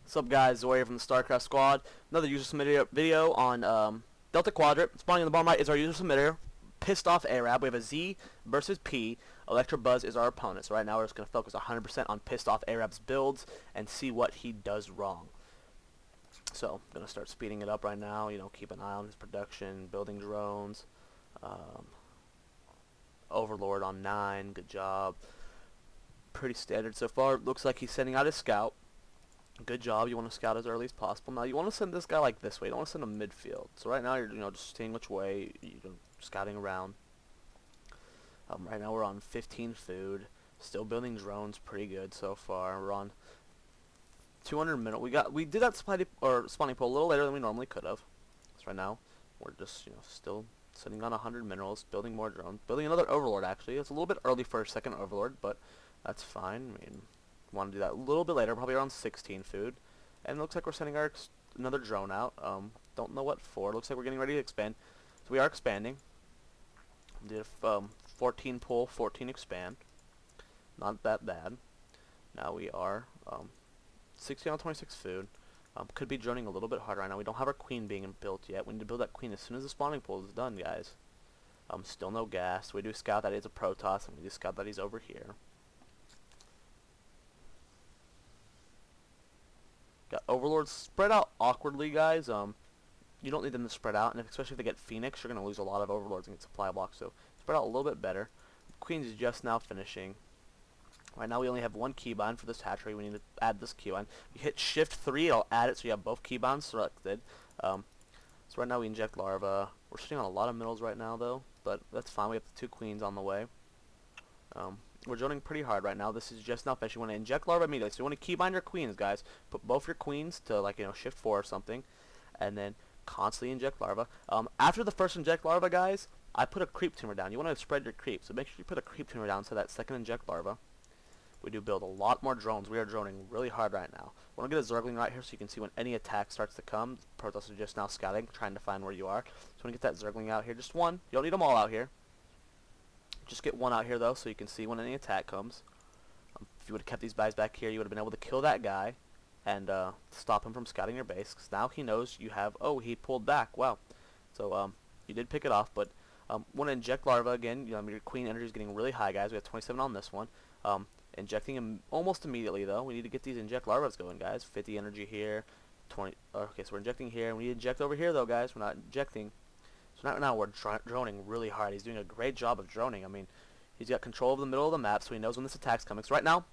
What's up, guys? Zoe here from the StarCraft Squad. Another user submitted video on Delta Quadrant. Spawning in the bottom right is our user submitter, PissedOffArab. We have a Z versus P. Electrobuzz is our opponent. So right now we're just going to focus 100% on PissedOffArab's builds and see what he does wrong. So I'm going to start speeding it up right now. You know, keep an eye on his production, building drones. Overlord on 9. Good job. Pretty standard so far. Looks like he's sending out his scout. Good job. You want to scout as early as possible. Now you want to send this guy like this way. You don't want to send him midfield. So right now you're just seeing which way you're scouting around. Right now we're on 15 food. Still building drones. Pretty good so far. We're on 200 minutes. We did that spawning pool a little later than we normally could have. So right now we're just still sitting on 100 minerals, building more drones, building another overlord. Actually, it's a little bit early for a second overlord, but that's fine. I mean, want to do that a little bit later, probably around 16 food. And it looks like we're sending another drone out. Don't know what for. Looks like we're getting ready to expand. So we are expanding. Did 14 pull, 14 expand. Not that bad. Now we are 16 on 26 food. Could be droning a little bit harder right now. We don't have our queen being built yet. We need to build that queen as soon as the spawning pool is done, guys. Still no gas. We do scout that he's a Protoss, and we do scout that he's over here. Got overlords spread out awkwardly, guys. You don't need them to spread out, and especially if they get Phoenix, you're going to lose a lot of overlords and get supply blocks. So spread out a little bit better. Queen's is just now finishing. Right now we only have one keybind for this hatchery. We need to add this keybind. You hit Shift 3, it'll add it so you have both keybinds selected. So right now we inject larva. We're sitting on a lot of minerals right now, though, but that's fine. We have the 2 queens on the way. We're droning pretty hard right now. This is just now finished. You want to inject larva immediately. So you want to keybind your queens, guys. Put both your queens to Shift 4 or something, and then constantly inject larva. After the first inject larva, guys, I put a creep tumor down. You want to spread your creep, so make sure you put a creep tumor down to that second inject larva. We do build a lot more drones. We are droning really hard right now. I want to get a Zergling right here so you can see when any attack starts to come. Protoss are just now scouting, trying to find where you are. So I want to get that Zergling out here. Just one. You don't need them all out here. Just get one out here, though, so you can see when any attack comes. If you would have kept these guys back here, you would have been able to kill that guy and stop him from scouting your base. Because now he knows you have... Oh, he pulled back. Wow. So you did pick it off, but want to inject larva again. Your queen energy is getting really high, guys. We have 27 on this one. Injecting him almost immediately, though. We need to get these inject larvas going, guys. 50 energy here. 20. Okay, so we're injecting here. We need to inject over here, though, guys. We're not injecting. So now we're droning really hard. He's doing a great job of droning. I mean, he's got control of the middle of the map, so he knows when this attack's coming. So right now,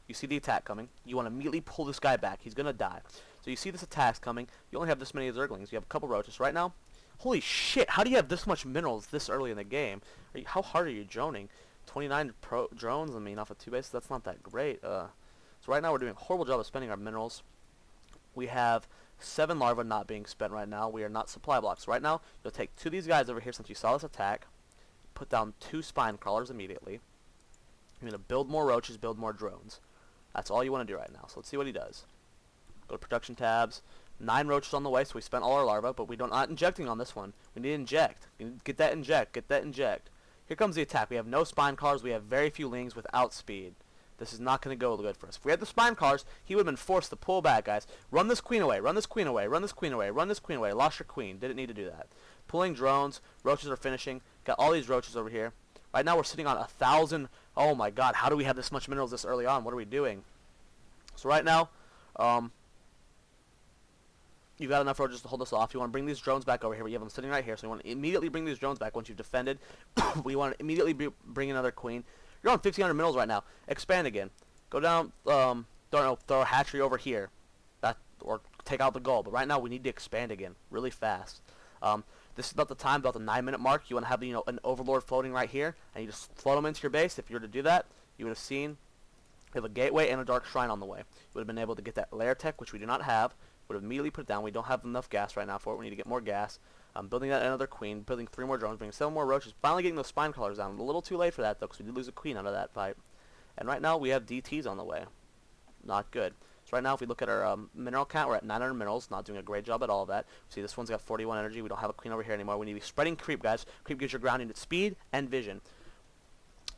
you see the attack coming. You want to immediately pull this guy back. He's going to die. So you see this attack's coming. You only have this many Zerglings. You have a couple roaches. Right now, holy shit, how do you have this much minerals this early in the game? How hard are you droning? 29 drones, I mean, off of 2 bases, that's not that great. So right now we're doing a horrible job of spending our minerals. We have 7 larvae not being spent right now. We are not supply blocks. Right now, you'll take 2 of these guys over here since you saw this attack. Put down 2 spine crawlers immediately. You're going to build more roaches, build more drones. That's all you want to do right now. So let's see what he does. Go to production tabs. 9 roaches on the way, so we spent all our larvae, but we're not injecting on this one. We need to inject. Get that inject. Get that inject. Here comes the attack. We have no spine crawlers. We have very few lings without speed. This is not going to go good for us. If we had the spine crawlers, he would have been forced to pull back, guys. Run this queen away. Run this queen away. Run this queen away. Run this queen away. Lost your queen. Didn't need to do that. Pulling drones. Roaches are finishing. Got all these roaches over here. Right now we're sitting on 1,000. Oh my god. How do we have this much minerals this early on? What are we doing? So right now, you've got enough roaches to hold us off. You want to bring these drones back over here. We have them sitting right here. So you want to immediately bring these drones back once you've defended. We want to immediately bring another queen. You're on 1,500 minerals right now. Expand again. Go down, throw a hatchery over here. Or take out the goal. But right now we need to expand again really fast. This is about the time, about the 9-minute mark. You want to have an overlord floating right here. And you just float them into your base. If you were to do that, you would have seen we have a gateway and a dark shrine on the way. You would have been able to get that lair tech, which we do not have. Would have immediately put it down. We don't have enough gas right now for it. We need to get more gas. Building that another queen, building 3 more drones, bringing 7 more roaches, finally getting those spine crawlers down. A little too late for that, though, because we did lose a queen out of that fight. And right now, we have DTs on the way. Not good. So right now, if we look at our mineral count, we're at 900 minerals, not doing a great job at all of that. See, this one's got 41 energy. We don't have a queen over here anymore. We need to be spreading creep, guys. Creep gives your grounding to speed and vision.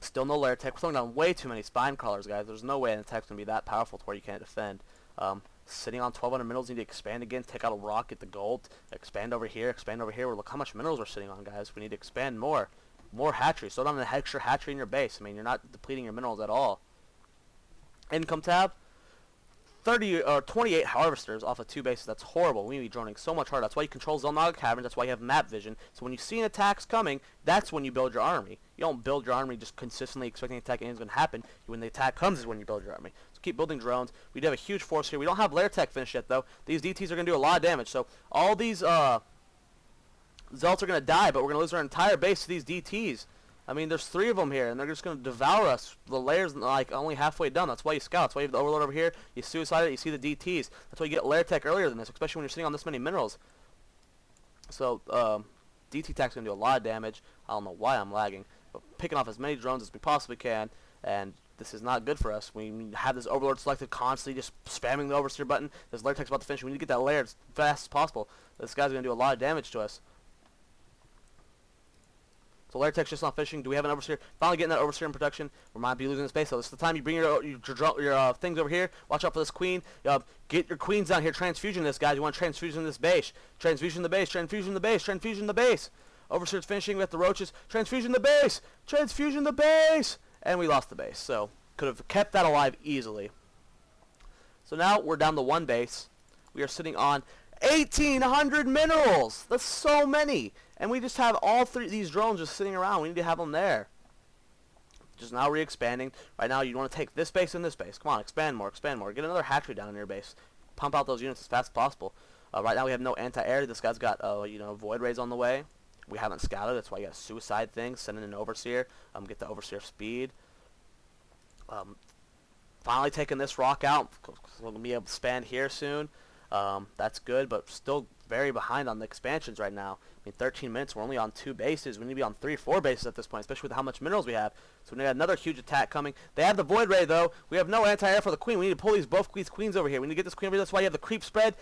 Still no lair tech. We're throwing down way too many spine crawlers, guys. There's no way an attack's going to be that powerful to where you can't defend. sitting on 1,200 minerals. Need to expand again, take out a rock, get the gold, expand over here, expand over here. Look how much minerals we're sitting on, guys. We need to expand more. More hatchery. Slow down an extra hatchery in your base. I mean, you're not depleting your minerals at all. Income tab. 30 or 28 harvesters off of 2 bases. That's horrible. We need to be droning so much harder. That's why you control Zelnaga Caverns. That's why you have map vision. So when you see an attack's coming, that's when you build your army. You don't build your army just consistently expecting an attack is going to happen. When the attack comes is when you build your army. So keep building drones. We do have a huge force here. We don't have lair tech finished yet, though. These DTs are going to do a lot of damage. So all these Zealots are going to die, but we're going to lose our entire base to these DTs. I mean, there's 3 of them here, and they're just going to devour us. The layer's like only halfway done. That's why you scout. That's why you have the Overlord over here. You suicide it. You see the DTs. That's why you get lair tech earlier than this, especially when you're sitting on this many minerals. So DT tech's going to do a lot of damage. I don't know why I'm lagging, but picking off as many drones as we possibly can, and this is not good for us. We have this Overlord selected constantly, just spamming the Overseer button. This lair tech's about to finish. We need to get that lair as fast as possible. This guy's going to do a lot of damage to us. So lair tech's just not fishing. Do we have an Overseer? Finally getting that Overseer in production. We might be losing this base, so this is the time you bring your things over here. Watch out for this queen. Get your queens down here. Transfusion this, guys. You want transfusion this base. Transfusion the base. Transfusion the base. Transfusion the base. Overseer's finishing with the roaches. Transfusion the base. Transfusion the base. And we lost the base. So could have kept that alive easily. So now we're down to 1 base. We are sitting on 1,800 minerals. That's so many. And we just have all 3 these drones just sitting around. We need to have them there. Just now re-expanding. Right now you want to take this base and this base. Come on, expand more, expand more. Get another hatchery down in your base. Pump out those units as fast as possible. Right now we have no anti-air. This guy's got void rays on the way. We haven't scouted. That's why you got suicide things. Send in an Overseer. Get the Overseer speed. Finally taking this rock out. We're going to be able to expand here soon. That's good, but still very behind on the expansions right now. I mean, 13 minutes, we're only on 2 bases. We need to be on 3 or 4 bases at this point, especially with how much minerals we have. So we got another huge attack coming. They have the Void Ray, though. We have no anti-air for the queen. We need to pull both these queens over here. We need to get this queen over here. That's why you have the creep spread.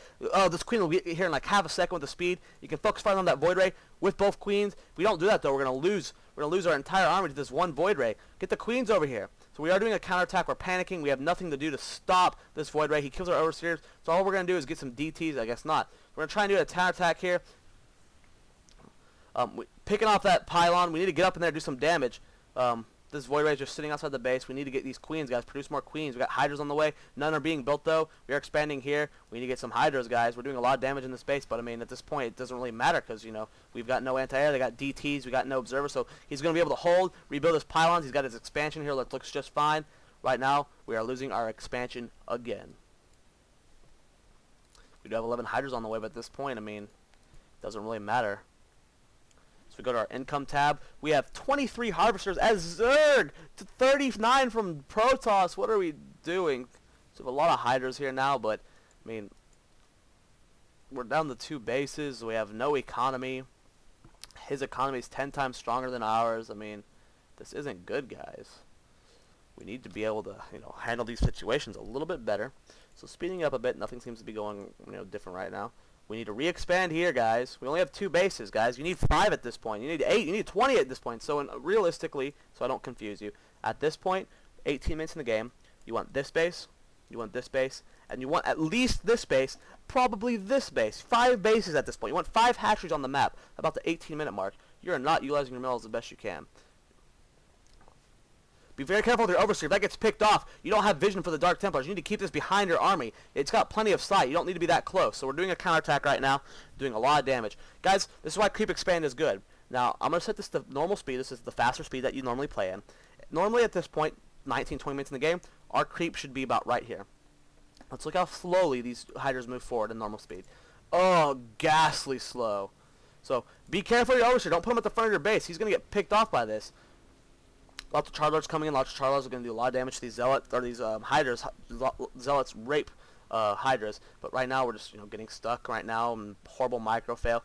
This queen will be here in like half a second with the speed. You can focus fire on that Void Ray with both queens. If we don't do that, though, we're going to lose. We're going to lose our entire army to this one Void Ray. Get the queens over here. So we are doing a counterattack. We're panicking. We have nothing to do to stop this Void Ray. He kills our Overseers. So all we're going to do is get some DTs. I guess not. We're going to try and do a counterattack here. Picking off that pylon. We need to get up in there and do some damage. This Void Ray is just sitting outside the base. We need to get these queens, guys. Produce more queens. We got hydras on the way. None are being built, though. We are expanding here. We need to get some hydras, guys. We're doing a lot of damage in this base, but, I mean, at this point, it doesn't really matter because, we've got no anti-air. They got DTs. We got no observers, so he's going to be able to hold, rebuild his pylons. He's got his expansion here that looks just fine. Right now, we are losing our expansion again. We do have 11 hydras on the way, but at this point, I mean, it doesn't really matter. So we go to our income tab. We have 23 harvesters as Zerg to 39 from Protoss. What are we doing? So we have a lot of hydras here now, but, I mean, we're down to 2 bases. We have no economy. His economy is 10 times stronger than ours. I mean, this isn't good, guys. We need to be able to, handle these situations a little bit better. So speeding up a bit, nothing seems to be going, different right now. We need to re-expand here, guys. We only have 2 bases, guys. You need 5 at this point. You need 8. You need 20 at this point. So realistically, so I don't confuse you, at this point, 18 minutes in the game, you want this base, you want this base, and you want at least this base, probably this base. 5 bases at this point. You want 5 hatcheries on the map about the 18-minute mark. You're not utilizing your minerals the best you can. Be very careful with your Overseer. If that gets picked off, you don't have vision for the Dark Templars. You need to keep this behind your army. It's got plenty of sight. You don't need to be that close. So we're doing a counterattack right now, doing a lot of damage. Guys, this is why Creep Expand is good. Now, I'm going to set this to normal speed. This is the faster speed that you normally play in. Normally at this point, 19, 20 minutes in the game, our creep should be about right here. Let's look how slowly these hydras move forward in normal speed. Oh, ghastly slow. So be careful of your Overseer. Don't put him at the front of your base. He's going to get picked off by this. Lots of Charlords coming in. Lots of Charlords are going to do a lot of damage to these Zealots, or these Hydras. Zealots rape Hydras. But right now, we're just, getting stuck right now and horrible micro fail.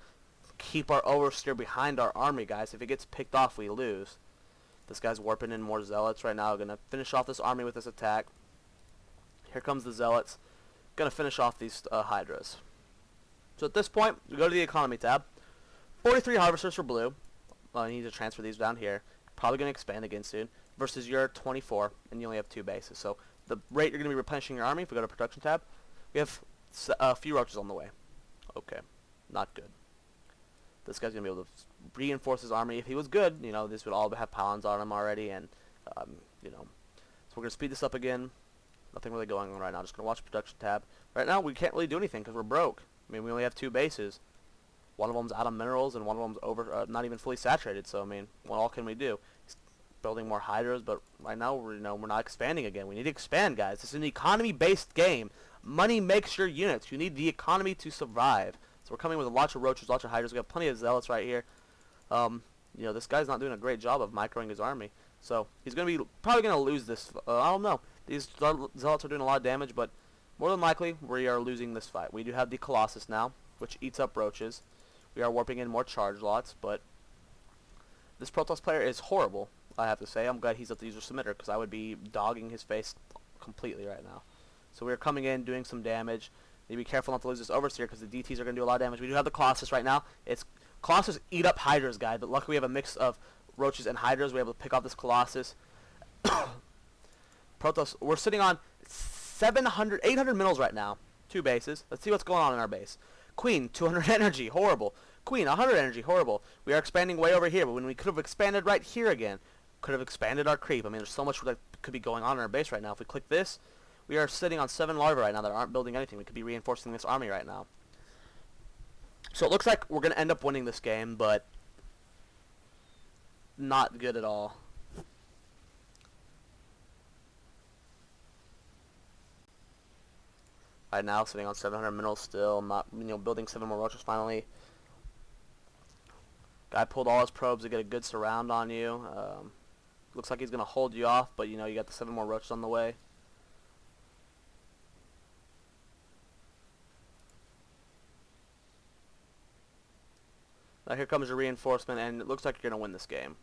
Keep our Overseer behind our army, guys. If it gets picked off, we lose. This guy's warping in more Zealots right now. Going to finish off this army with this attack. Here comes the Zealots. Going to finish off these Hydras. So at this point, we go to the economy tab. 43 harvesters for blue. I need to transfer these down here. Probably going to expand again soon. Versus your 24, and you only have 2 bases. So the rate you're going to be replenishing your army, if we go to production tab, we have A few roaches on the way. Okay, not good. This guy's gonna be able to reinforce his army. If he was good, you know, this would all have pylons on him already, and you know. So we're gonna speed this up again. Nothing really going on right now. Just gonna watch production tab. Right now we can't really do anything because we're broke. I mean, we only have 2 bases. One of them's out of minerals, and one of them's over, not even fully saturated. So I mean, what all can we do? Building more hydros, but right now we're not expanding again. We need to expand, guys. This is an economy-based game. Money makes your units. You need the economy to survive. So we're coming with lots of roaches, lots of hydros. We have plenty of zealots right here. You know, this guy's not doing a great job of microing his army. So he's going to be probably going to lose this. I don't know. These zealots are doing a lot of damage, but more than likely we are losing this fight. We do have the Colossus now, which eats up roaches. We are warping in more charge lots, but this Protoss player is horrible, I have to say. I'm glad he's at the user submitter because I would be dogging his face completely right now. So we're coming in, doing some damage. Need to be careful not to lose this Overseer because the DTs are going to do a lot of damage. We do have the Colossus right now. Colossus eat up Hydras, guys, but luckily we have a mix of roaches and Hydras. We're able to pick off this Colossus. Protoss, we're sitting on 800 minerals right now. 2 bases. Let's see what's going on in our base. Queen, 200 energy, horrible. Queen, 100 energy, horrible. We are expanding way over here, but when we could have expanded right here again, could have expanded our creep. I mean, there's so much that could be going on in our base right now. If we click this, we are sitting on 7 larvae right now that aren't building anything. We could be reinforcing this army right now. So it looks like we're going to end up winning this game, but not good at all. Right now, sitting on 700 minerals still, not, you know, building 7 more roaches finally. Guy pulled all his probes to get a good surround on you. Looks like he's going to hold you off, but you know, you got the 7 more roaches on the way. Now here comes your reinforcement, and it looks like you're going to win this game.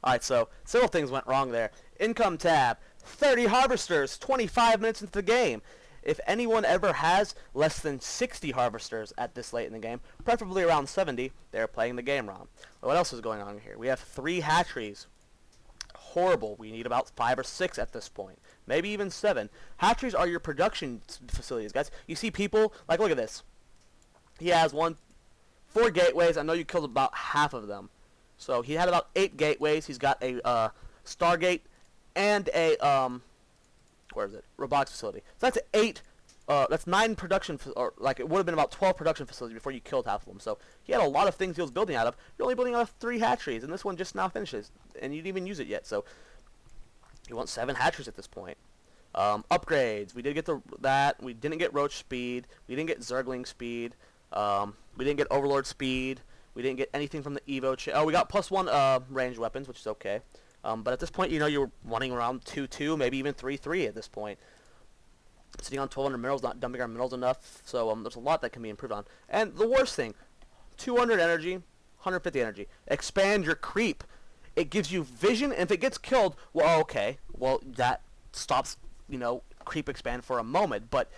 Alright, so several things went wrong there. Income tab, 30 harvesters, 25 minutes into the game. If anyone ever has less than 60 harvesters at this late in the game, preferably around 70, they're playing the game wrong. What else is going on here? We have 3 hatcheries. Horrible. We need about 5 or 6 at this point. Maybe even 7. Hatcheries are your production facilities, guys. You see people, like, look at this. He has 4 gateways. I know you killed about half of them. So he had about 8 gateways. He's got a Stargate and a where is it? Robotics facility. So that's 8. That's 9 production, or like it would have been about 12 production facilities before you killed half of them. So he had a lot of things he was building out of. You're only building out of 3 hatcheries, and this one just now finishes, and you didn't even use it yet. So you want 7 hatcheries at this point. Upgrades. We did get that. We didn't get Roach speed. We didn't get Zergling speed. We didn't get Overlord speed. We didn't get anything from the Evo. Oh, we got +1 ranged weapons, which is okay. But at this point, you know, you're running around 2-2, maybe even 3-3 at this point. Sitting on 1,200 minerals, not dumping our minerals enough. So there's a lot that can be improved on. And the worst thing, 200 energy, 150 energy. Expand your creep. It gives you vision, and if it gets killed, well, okay. Well, that stops, you know, creep expand for a moment. But,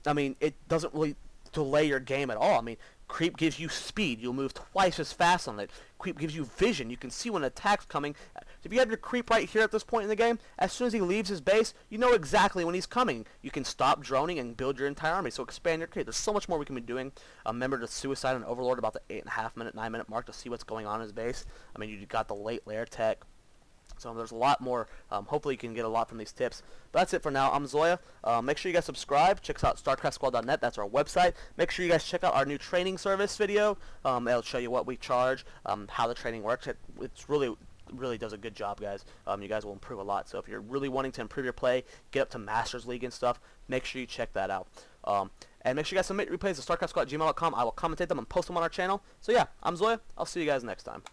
I mean, it doesn't really delay your game at all. I mean, creep gives you speed. You'll move twice as fast on it. Creep gives you vision. You can see when an attack's coming. If you have your creep right here at this point in the game, as soon as he leaves his base, you know exactly when he's coming. You can stop droning and build your entire army. So expand your creep. There's so much more we can be doing. Remember to suicide an Overlord about the 8.5 minute, 9 minute mark to see what's going on in his base. I mean, you got the late layer tech. So there's a lot more. Hopefully you can get a lot from these tips. But that's it for now. I'm Zoya. Make sure you guys subscribe. Check us out StarcraftSquad.net. That's our website. Make sure you guys check out our new training service video. It'll show you what we charge, how the training works. It's really does a good job, guys. You guys will improve a lot. So if you're really wanting to improve your play, get up to Masters League and stuff, make sure you check that out. And make sure you guys submit replays to StarcraftSquad@gmail.com. I will commentate them and post them on our channel. So yeah, I'm Zoya. I'll see you guys next time.